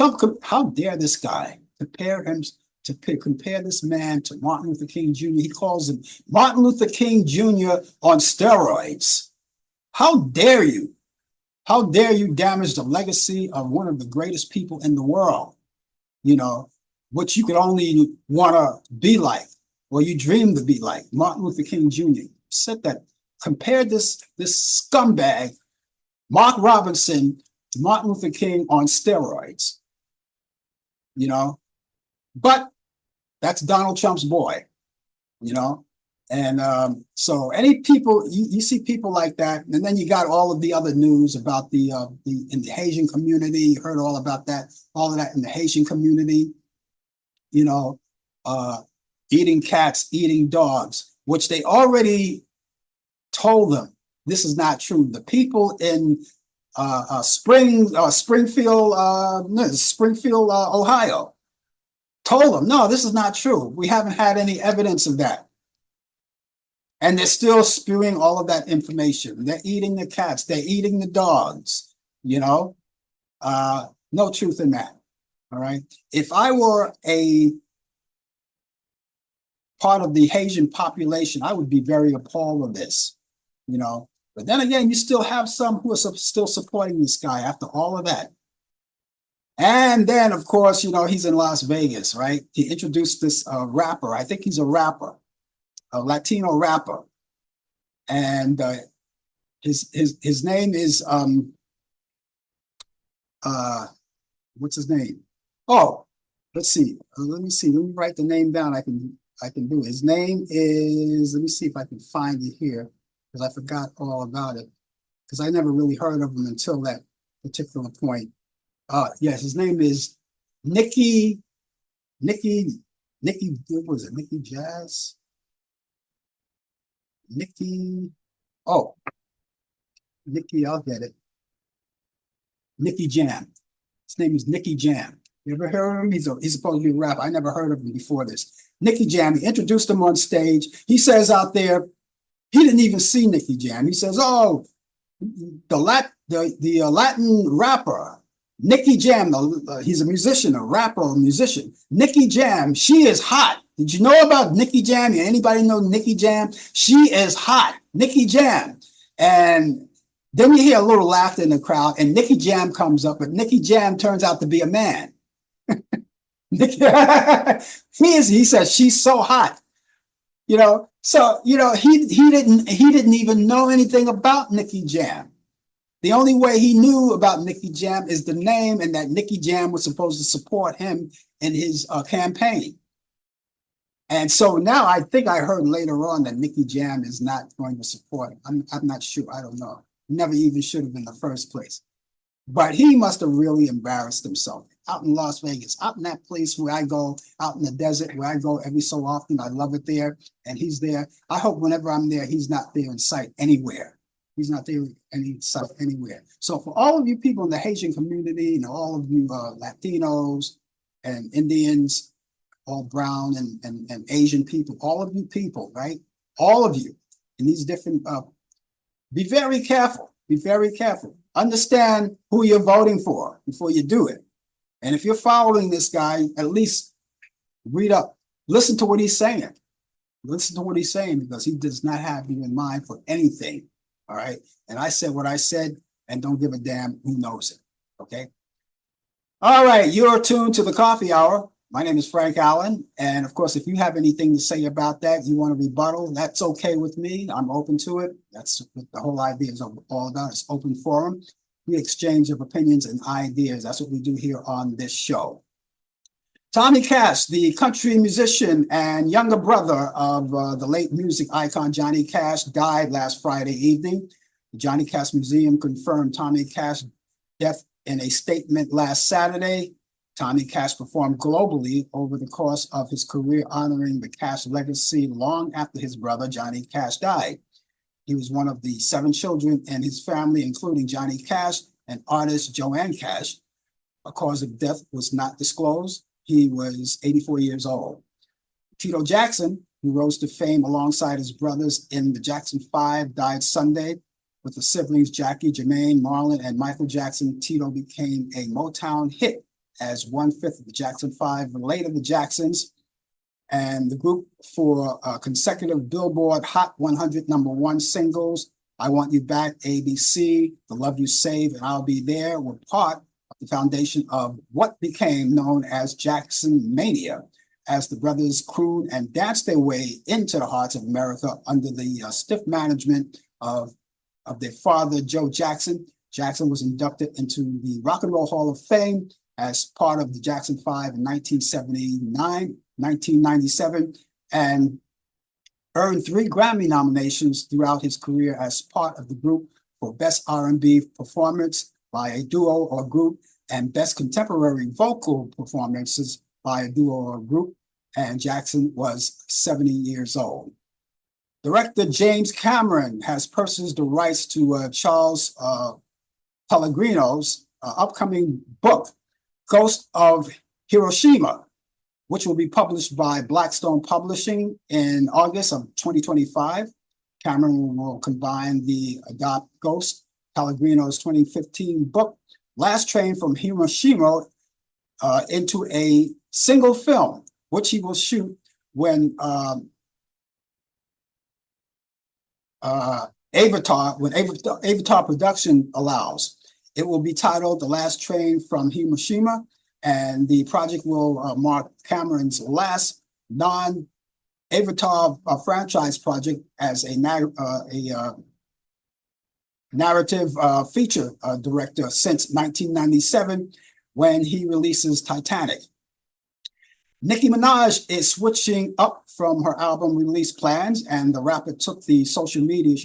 how dare this guy compare this man to Martin Luther King Jr. He calls him Martin Luther King Jr. on steroids. How dare you? How dare you damage the legacy of one of the greatest people in the world? What you could only want to be like, or you dream to be like. Martin Luther King Jr. said that, compared this scumbag, Mark Robinson, Martin Luther King on steroids, you know, but that's Donald Trump's boy, you know. And so any people you see people like that, and then you got all of the other news about the in the Haitian community. You heard all about that, all of that in the Haitian community, you know, uh, eating cats, eating dogs, which they already told them this is not true. The people in Springfield, Ohio, told them, no, this is not true. We haven't had any evidence of that. And they're still spewing all of that information. They're eating the cats, they're eating the dogs, you know? No truth in that. All right. If I were a part of the Haitian population, I would be very appalled of this, you know? But then again, you still have some who are still supporting this guy after all of that. And then, of course, you know, he's in Las Vegas, right? He introduced this rapper. I think he's a rapper, a Latino rapper. And his name is, what's his name? Oh, let's see. Let me see. Let me write the name down. I can do it. His name is, let me see if I can find it here, because I forgot all about it, because I never really heard of him until that particular point. Yes, his name is Nicky, what was it? Nicky Jazz? Nicky, oh, Nicky, I'll get it. Nicky Jam. His name is Nicky Jam. You ever heard of him? He's supposed to be a rapper. I never heard of him before this. Nicky Jam, he introduced him on stage. He says out there, he didn't even see Nicky Jam. He says, oh, the Latin rapper, Nicky Jam, he's a musician, a rapper, a musician. Nicky Jam, she is hot. Did you know about Nicky Jam? Anybody know Nicky Jam? She is hot. Nicky Jam. And then you hear a little laughter in the crowd, and Nicky Jam comes up, but Nicky Jam turns out to be a man. He says she's so hot. You know, so you know, he didn't even know anything about Nicky Jam. The only way he knew about Nicky Jam is the name, and that Nicky Jam was supposed to support him in his campaign. And so now I think I heard later on that Nicky Jam is not going to support him. I'm not sure. I don't know. Never even should have in the first place. But he must have really embarrassed himself out in Las Vegas, out in that place where I go, out in the desert where I go every so often. I love it there. And he's there. I hope whenever I'm there, he's not there in sight anywhere. He's not there in sight anywhere. So for all of you people in the Haitian community and all of you Latinos and Indians, all brown and Asian people, all of you people, right? All of you in these different, be very careful. Be very careful. Understand who you're voting for before you do it. And if you're following this guy, at least read up, listen to what he's saying. Listen to what he's saying, because he does not have you in mind for anything. All right. And I said what I said, and don't give a damn who knows it. Okay. All right. You're tuned to the Coffee Hour. My name is Frank Allan. And of course, if you have anything to say about that, you want to rebuttal, that's okay with me. I'm open to it. That's what the whole idea is all about. It's open forum. We exchange of opinions and ideas. That's what we do here on this show. Tommy Cash, the country musician and younger brother of the late music icon Johnny Cash, died last Friday evening. The Johnny Cash Museum confirmed Tommy Cash's death in a statement last Saturday. Tommy Cash performed globally over the course of his career, honoring the Cash legacy long after his brother Johnny Cash died. He was one of the 7 children in his family, including Johnny Cash and artist Joanne Cash. A cause of death was not disclosed. He was 84 years old. Tito Jackson, who rose to fame alongside his brothers in the Jackson 5, died Sunday. With the siblings Jackie, Jermaine, Marlon, and Michael Jackson, Tito became a Motown hit as 1/5 of the Jackson 5, later the Jacksons, and the group for consecutive Billboard Hot 100 #1 singles, I Want You Back, ABC, The Love You Save, and I'll Be There, were part of the foundation of what became known as Jackson Mania, as the brothers crooned and danced their way into the hearts of America under the stiff management of their father, Joe Jackson. Jackson was inducted into the Rock and Roll Hall of Fame as part of the Jackson 5 in 1979, 1997, and earned 3 Grammy nominations throughout his career as part of the group for Best R&B Performance by a Duo or Group and Best Contemporary Vocal Performances by a Duo or Group, and Jackson was 70 years old. Director James Cameron has purchased the rights to Charles Pellegrino's upcoming book, Ghost of Hiroshima, which will be published by Blackstone Publishing in August of 2025. Cameron will combine the Adopt Ghost, Pellegrino's 2015 book, Last Train from Hiroshima, into a single film, which he will shoot when Avatar production allows. It will be titled The Last Train from Hiroshima, and the project will mark Cameron's last non-Avatar franchise project as a narrative feature director since 1997, when he releases Titanic. Nicki Minaj is switching up from her album release plans, and the rapper took to social media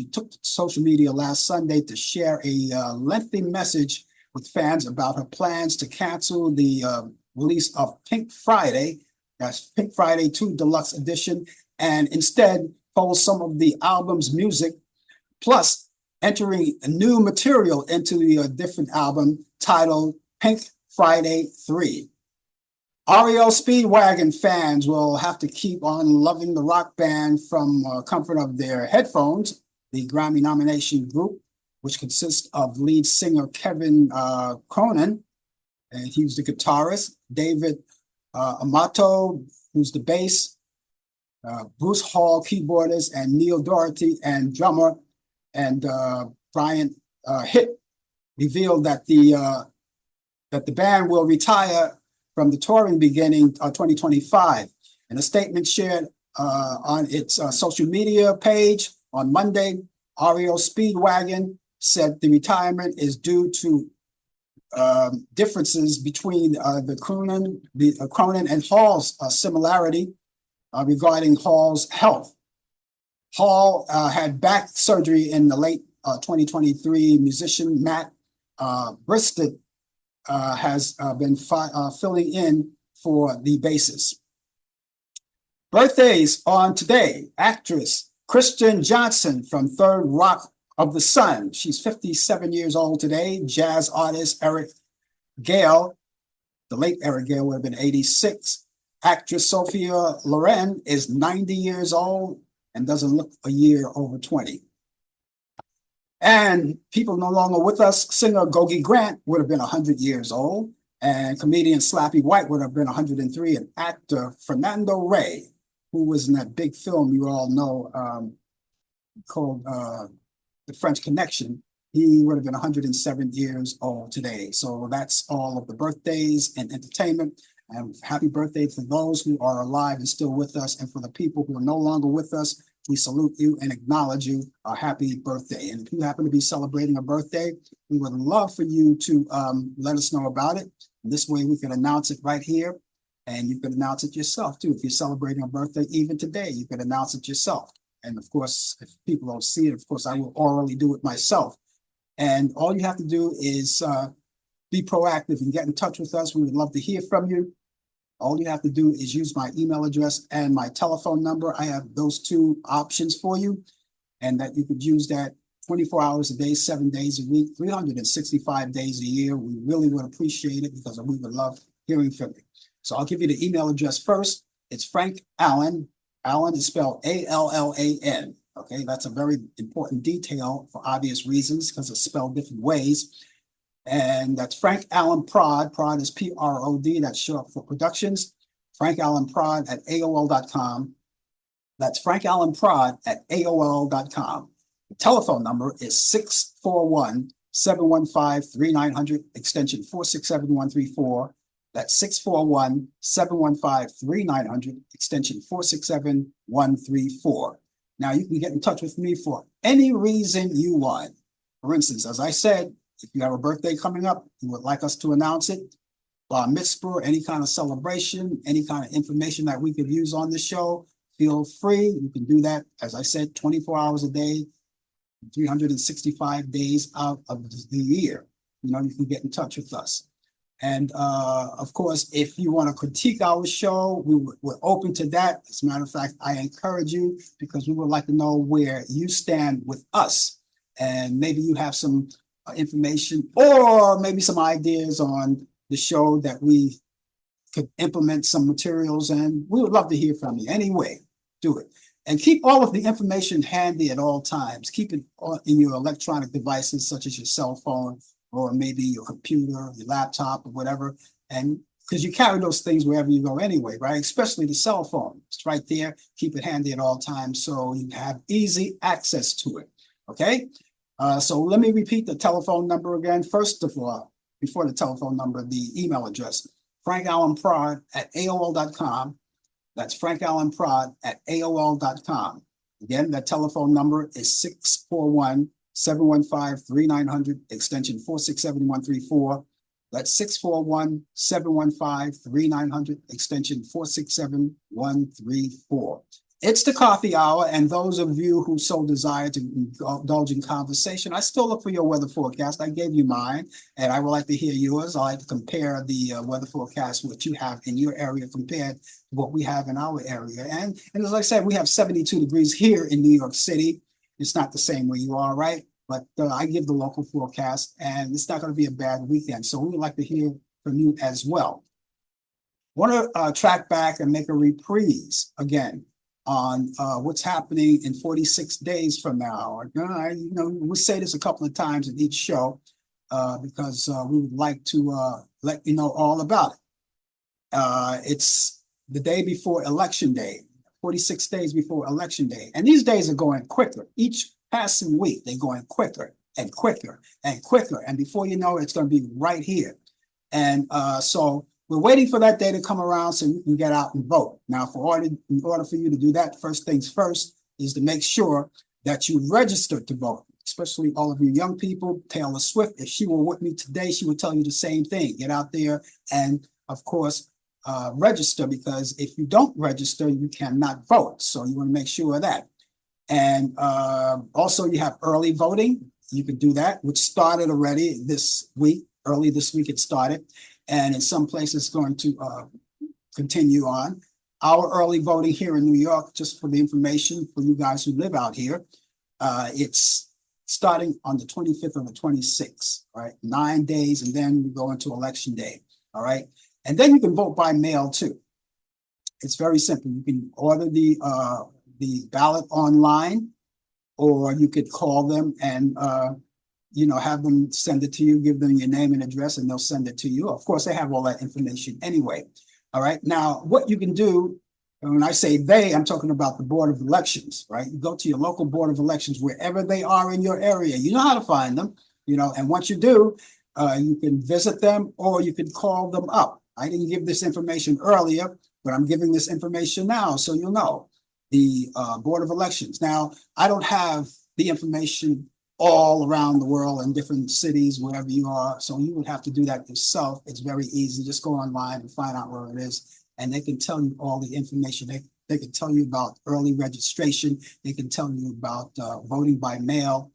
last Sunday to share a lengthy message with fans about her plans to cancel the release of Pink Friday, that's Pink Friday 2 Deluxe Edition, and instead fold some of the album's music, plus entering new material into the different album titled Pink Friday 3. REO Speedwagon fans will have to keep on loving the rock band from comfort of their headphones. The Grammy nomination group, which consists of lead singer Kevin Cronin, and he was the guitarist, David Amato, who's the bass, Bruce Hall, keyboardist, and Neil Doherty, and drummer, and Brian Hitt, revealed that the band will retire from the touring beginning 2025. In a statement shared on its social media page on Monday, REO Speedwagon said the retirement is due to differences between the Cronin and Hall's similarity regarding Hall's health. Hall had back surgery in the late 2023. Musician Matt Bristed has been filling in for the bassist. Birthdays on today: actress Kristen Johnson from Third Rock of the Sun. She's 57 years old today. Jazz artist Eric Gale, the late Eric Gale, would have been 86. Actress Sophia Loren is 90 years old and doesn't look a year over 20. And people no longer with us, singer Gogi Grant would have been 100 years old, and comedian Slappy White would have been 103, and actor Fernando Rey, who was in that big film you all know called The French Connection, he would have been 107 years old today. So that's all of the birthdays and entertainment. And happy birthday to those who are alive and still with us, and for the people who are no longer with us, we salute you and acknowledge you. A happy birthday. And if you happen to be celebrating a birthday, we would love for you to let us know about it. And this way we can announce it right here, and you can announce it yourself too. If you're celebrating a birthday, even today, you can announce it yourself. And of course, if people don't see it, of course, I will orally do it myself. And all you have to do is be proactive and get in touch with us. We would love to hear from you. All you have to do is use my email address and my telephone number. I have those two options for you, and that you could use that 24 hours a day, 7 days a week, 365 days a year. We really would appreciate it, because we would love hearing from you. So I'll give you the email address first. It's Frank Allan. Allan is spelled Allan. Okay, that's a very important detail for obvious reasons, because it's spelled different ways. And that's Frank Allan Prod. Prod is Prod. That's short for Productions. Frank Allan Prod at AOL.com. That's Frank Allan Prod at AOL.com. The telephone number is 641-715-3900, extension 467134. That's 641-715-3900, extension 467134. Now you can get in touch with me for any reason you want. For instance, as I said, If you have a birthday coming up, you would like us to announce it, bar mitzvah, any kind of celebration, any kind of information that we could use on the show, feel free. You can do that, as I said, 24 hours a day, 365 days out of the year. You know, you can get in touch with us. And of course, if you want to critique our show, we're open to that. As a matter of fact, I encourage you because we would like to know where you stand with us. And maybe you have some information or maybe some ideas on the show that we could implement some materials, and we would love to hear from you. Anyway, do it. And keep all of the information handy at all times. Keep it in your electronic devices, such as your cell phone, or maybe your computer, your laptop, or whatever. And because you carry those things wherever you go anyway, right? Especially the cell phone. It's right there. Keep it handy at all times so you have easy access to it. Okay? So let me repeat the telephone number again. First of all, before the telephone number, the email address, frankallenprod@aol.com. That's frankallenprod@aol.com. Again, that telephone number is 641-715-3900, extension 467-134. That's 641-715-3900, extension 467-134. It's the coffee hour, and those of you who so desire to indulge in conversation, I still look for your weather forecast. I gave you mine, and I would like to hear yours. I like to compare the weather forecast, what you have in your area compared to what we have in our area. And as I said, we have 72 degrees here in New York City. It's not the same where you are, right? But I give the local forecast, and it's not going to be a bad weekend. So we would like to hear from you as well. I want to track back and make a reprise again on what's happening in 46 days from now. We say this a couple of times in each show because we would like to let you know all about it. It's the day before Election Day, 46 days before Election Day. And these days are going quicker. Each passing week, they're going quicker and quicker and quicker. And before you know it, it's going to be right here. And so we're waiting for that day to come around so you can get out and vote. Now, in order for you to do that, first things first is to make sure that you register to vote, especially all of you young people. Taylor Swift, if she were with me today, she would tell you the same thing. Get out there and, of course, register, because if you don't register, you cannot vote. So you want to make sure of that. And also you have early voting. You can do that, which started already this week. Early this week it started. And in some places it's going to continue on. Our early voting here in New York, just for the information for you guys who live out here, it's starting on the 25th or the 26th, right? 9 days, and then we go into Election Day, all right? And then you can vote by mail too. It's very simple. You can order the ballot online, or you could call them and have them send it to you, give them your name and address, and they'll send it to you. Of course, they have all that information anyway. All right. Now, what you can do, and when I say they, I'm talking about the Board of Elections, right? You go to your local Board of Elections, wherever they are in your area. You know how to find them, and once you do, you can visit them or you can call them up. I didn't give this information earlier, but I'm giving this information now so you'll know. The Board of Elections. Now, I don't have the information all around the world in different cities, wherever you are. So you would have to do that yourself. It's very easy. Just go online and find out where it is. And they can tell you all the information. They can tell you about early registration. They can tell you about voting by mail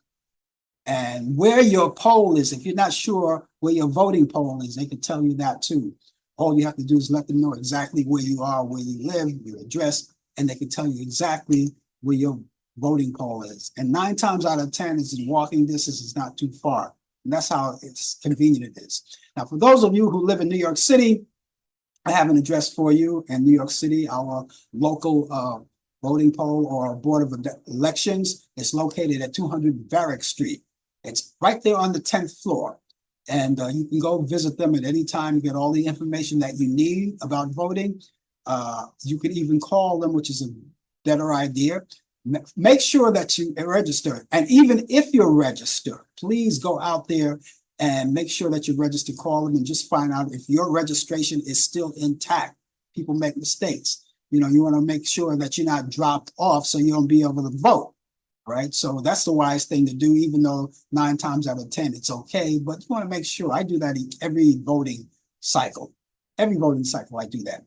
and where your poll is. If you're not sure where your voting poll is, they can tell you that too. All you have to do is let them know exactly where you are, where you live, your address, and they can tell you exactly where your voting poll is. And 9 times out of 10 is in walking distance, is not too far. And that's how it's convenient it is. Now, for those of you who live in New York City, I have an address for you in New York City. Our local voting poll or Board of Elections is located at 200 Varick Street. It's right there on the 10th floor. And you can go visit them at any time. You get all the information that you need about voting. You can even call them, which is a better idea. Make sure that you register. And even if you're registered, please go out there and make sure that you're registered. Call them and just find out if your registration is still intact. People make mistakes. You want to make sure that you're not dropped off so you don't be able to vote. right? So that's the wise thing to do, even though 9 times out of 10 it's okay. But you want to make sure. I do that every voting cycle. Every voting cycle, I do that.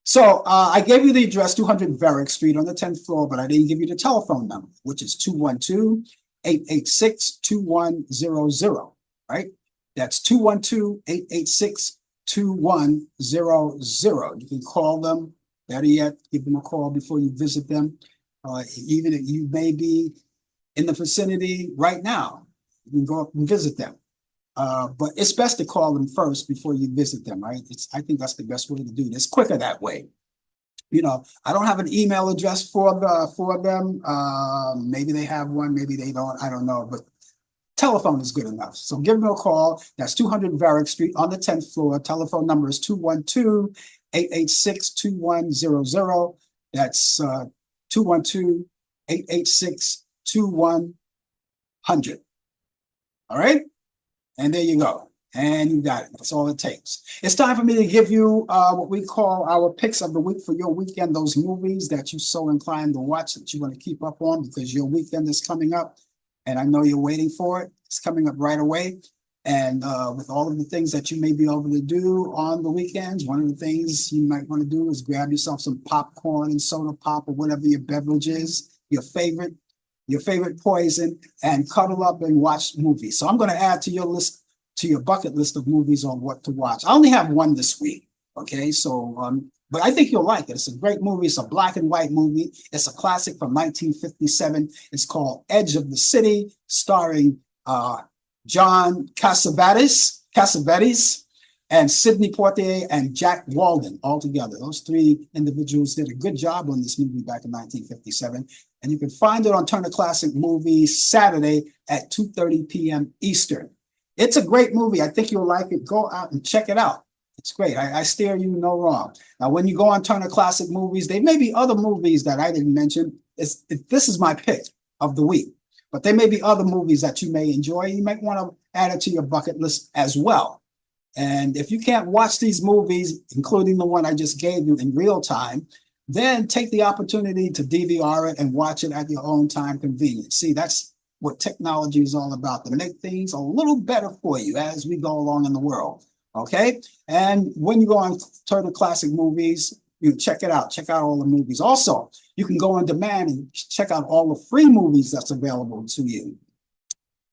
So I gave you the address, 200 Varick Street on the 10th floor, but I didn't give you the telephone number, which is 212-886-2100, right? That's 212-886-2100. You can call them. Better yet, give them a call before you visit them. Even if you may be in the vicinity right now, you can go up and visit them. But it's best to call them first before you visit them, right? I think that's the best way to do it. It's quicker that way. I don't have an email address for them. Maybe they have one, maybe they don't. I don't know, but telephone is good enough. So give them a call. That's 200 Varick Street on the 10th floor. Telephone number is 212-886-2100. That's 212-886-2100. All right? And there you go. And you got it. That's all it takes. It's time for me to give you what we call our picks of the week for your weekend, those movies that you're so inclined to watch that you want to keep up on because your weekend is coming up. And I know you're waiting for it. It's coming up right away. And with all of the things that you may be able to do on the weekends, one of the things you might want to do is grab yourself some popcorn and soda pop or whatever your beverage is, your favorite poison, and cuddle up and watch movies. So I'm going to add to your list, to your bucket list of movies on what to watch. I only have one this week. Okay. So, but I think you'll like it. It's a great movie. It's a black and white movie. It's a classic from 1957. It's called Edge of the City, starring John Cassavetes and Sidney Poitier and Jack Walden all together. Those three individuals did a good job on this movie back in 1957. And you can find it on Turner Classic Movies Saturday at 2:30 p.m. Eastern. It's a great movie. I think you'll like it. Go out and check it out. It's great. I steer you no wrong. Now, when you go on Turner Classic Movies, there may be other movies that I didn't mention. This is my pick of the week, but there may be other movies that you may enjoy. You might want to add it to your bucket list as well. And if you can't watch these movies, including the one I just gave you in real time, then take the opportunity to DVR it and watch it at your own time convenience. See, that's what technology is all about, to make things a little better for you as we go along in the world. Okay. And when you go on Turner Classic Movies, you check it out. Check out all the movies. Also, you can go on demand and check out all the free movies that's available to you.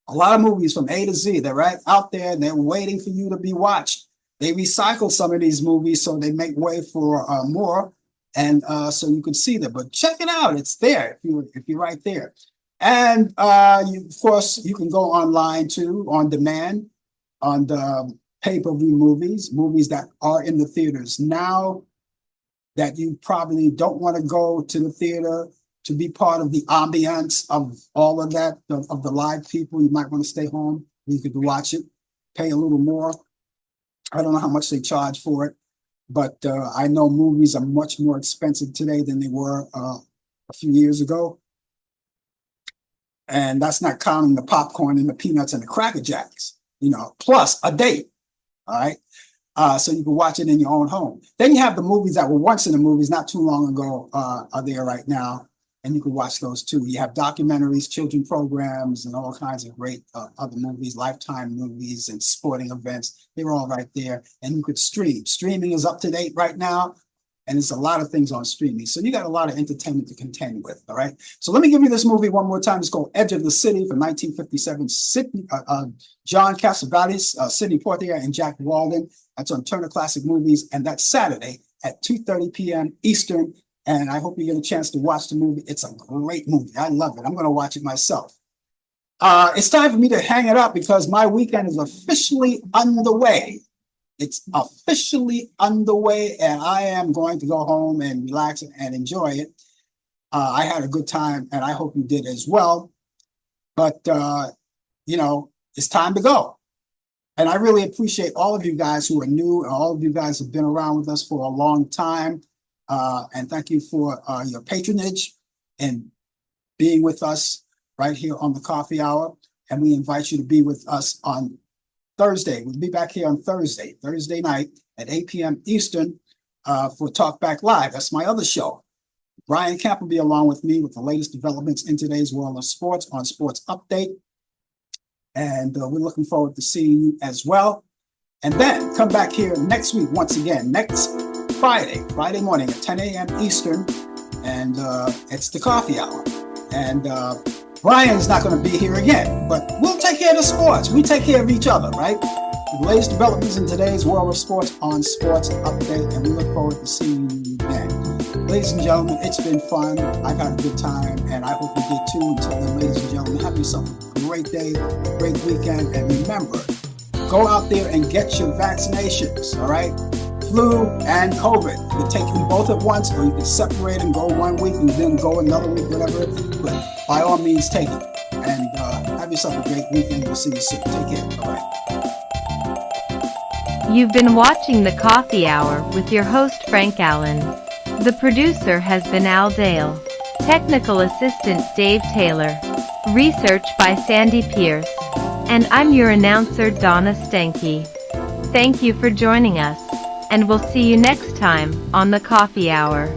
A lot of movies from A to Z, they're right out there and they're waiting for you to be watched. They recycle some of these movies so they make way for more, and so you can see them. But check it out; it's there if you're right there. And of course, you can go online too, on demand, on the pay-per-view movies that are in the theaters now that you probably don't want to go to the theater to be part of the ambiance of all of that, of the live people. You might want to stay home. You could watch it, pay a little more. I don't know how much they charge for it, but I know movies are much more expensive today than they were a few years ago. And that's not counting the popcorn and the peanuts and the Cracker Jacks, plus a date. All right. So you can watch it in your own home. Then you have the movies that were once in the movies not too long ago are there right now. And you can watch those too. You have documentaries, children programs, and all kinds of great other movies, Lifetime movies and sporting events. They're all right there. And you could stream. Streaming is up to date right now. And there's a lot of things on streaming. So you got a lot of entertainment to contend with. All right. So let me give you this movie one more time. It's called Edge of the City from 1957. John Cassavetes, Sidney Poitier, and Jack Walden. That's on Turner Classic Movies. And that's Saturday at 2:30 p.m. Eastern. And I hope you get a chance to watch the movie. It's a great movie. I love it. I'm going to watch it myself. It's time for me to hang it up because my weekend is officially underway. It's officially underway, and I am going to go home and relax and enjoy it. I had a good time, and I hope you did as well. But, it's time to go. And I really appreciate all of you guys who are new, and all of you guys have been around with us for a long time. And thank you for your patronage and being with us right here on the Coffee Hour. And we invite you to be with us on Thursday. We'll be back here on Thursday night at 8 p.m. Eastern for Talk Back Live. That's my other show. Brian Camp will be along with me with the latest developments in today's world of sports on Sports Update. And we're looking forward to seeing you as well. And then come back here next week, once again, next Friday morning at 10 a.m. Eastern. And it's the coffee hour. And Brian's not going to be here again, but we'll take care of the sports. We take care of each other, right? The latest developments in today's world of sports on Sports Update, and we look forward to seeing you again. Ladies and gentlemen, it's been fun. I've had a good time, and I hope you did too. Until then, ladies and gentlemen, have yourself a great day, great weekend, and remember, go out there and get your vaccinations, all right? Flu and COVID. You can take them both at once, or you can separate and go 1 week and then go another week, whatever. But by all means, take it. And have yourself a great weekend. We'll see you soon. Take care. Bye-bye. You've been watching The Coffee Hour with your host Frank Allen. The producer has been Al Dale. Technical assistant Dave Taylor. Research by Sandy Pierce. And I'm your announcer Donna Stenke. Thank you for joining us, and we'll see you next time on The Coffee Hour.